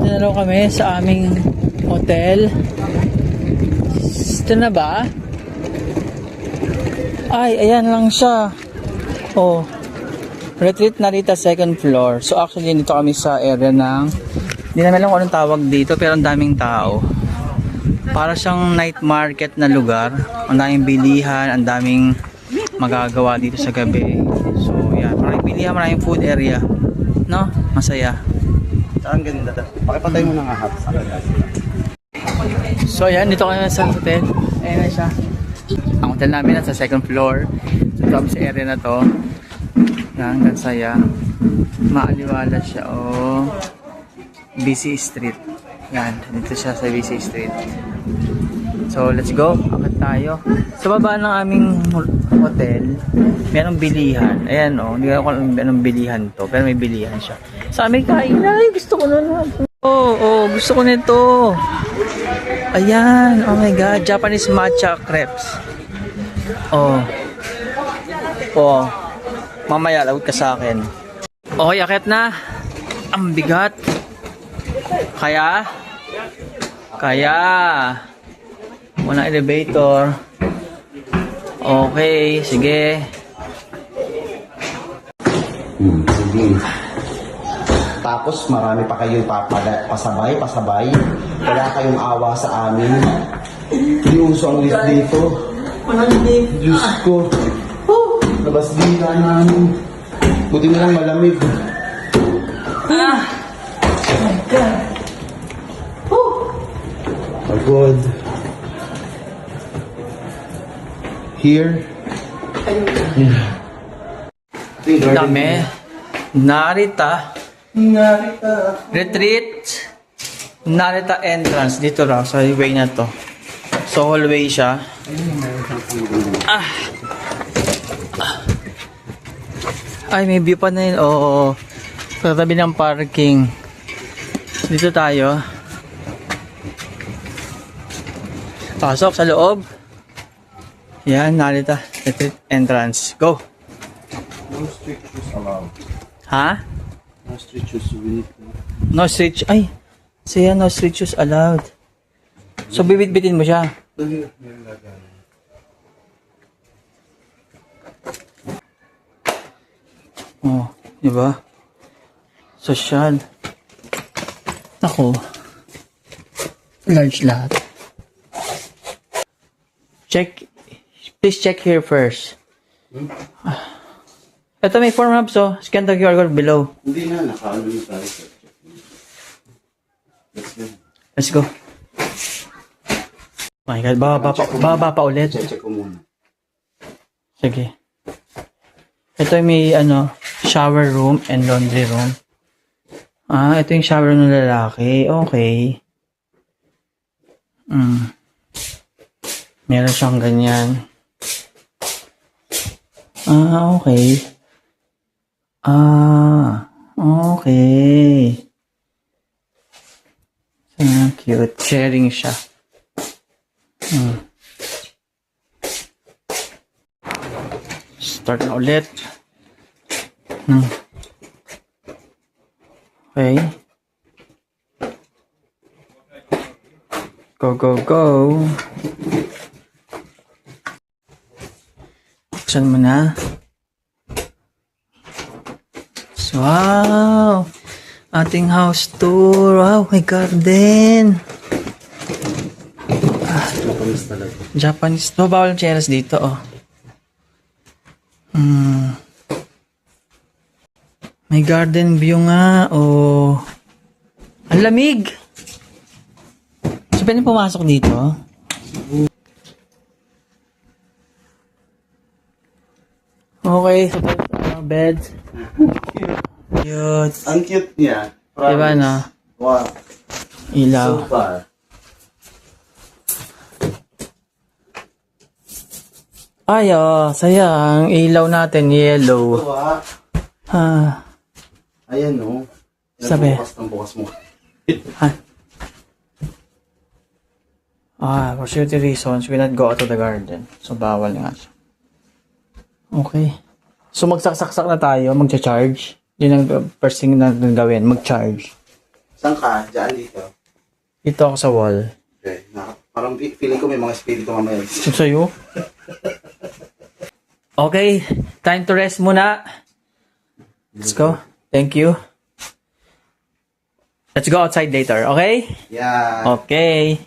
Dito na lang kami sa aming hotel. Ito na ba? Ay, ayan lang siya. Oh. Retreat Narita second floor. So actually dito kami sa area ng, hindi namin alam kung anong tawag dito, pero ang daming tao. Para siyang night market na lugar. Ang daming bilihan, ang daming magagawa dito sa gabi. So yan, maraming bilihan, maraming food area. No? Masaya. Ang ganda. Pakipatay mo na nga hap sa kanila. So ayan, dito kami sa hotel. Ayan na siya. Ang hotel namin nasa second floor. So kami sa area na to. Yan, ang saya. Maaliwala siya. Oh. BC Street. Yan, dito siya sa BC Street. So let's go. Akit tayo. Sa baba ng aming hotel, merong bilihan. Ayan oh, hindi ko alam kung anong bilihan to, pero may bilihan siya. Sa aming kainan, ay gusto ko nun. Oh, gusto ko nito. Ayan, oh my god, Japanese matcha crepes. Oh. Mamaya lagot ka sa akin. Okay, akit na. Ang bigat. Kaya. Walang elevator. Okay, sige. Tapos marami pa kayong pasabay. Wala kayong awa sa amin. Hindi uso ang lift dito. Diyos ko. Labas dila namin. Buti na lang malamig. Oh my god. Pagod. Here. Dami. Narita. Retreat. Narita entrance. Dito raw sa way na to. So hallway siya. Ay, may view pa na yun. Oo. Sa tabi ng parking. Dito tayo. Pasok sa loob. Yan, Narita Retreat entrance. Go! No street shoes allowed. Ha? No street shoes with. No street shoes. Ay! Siya, no street shoes allowed. So, bibit-bitin mo siya. Oh, diba? Social. Ako. Large lahat. Check. Please check here first. Ito may form hub, so scan the QR code below. Hindi na, nakaano yung tayo. Let's go. Oh my God, baba pa ulit. Check ko muna. Sige. Ito may shower room and laundry room. Ito yung shower ng lalaki. Okay. Meron siyang ganyan. Okay. Okay. Cute. Sharing siya. Start na ulit. Okay. Go. Buksan mo na. Wow! Ating house tour. Wow, may garden. Japanese talaga. Japanese. Bawal ang chairs dito, oh. May garden view nga, oh. Ang lamig! So, pwede pumasok dito? Okay, so bed. Cute. Ang cute niya. Diba, no? Wow. Ilaw. So far. Ay, sayang. Ilaw natin, yellow. Ayan, no. Sabi. Bukas mo. For security reasons, we not go out of the garden. So, bawal nga siya. Okay. So, magsaksak na tayo, magcha-charge. Yun ang first thing na gawin, mag-charge. Saan ka? Diyan dito. Dito ako sa wall. Okay. Parang feeling ko may mga espiritu mamaya. Ito sa'yo. Okay, time to rest muna. Let's go. Thank you. Let's go outside later, okay? Yeah. Okay.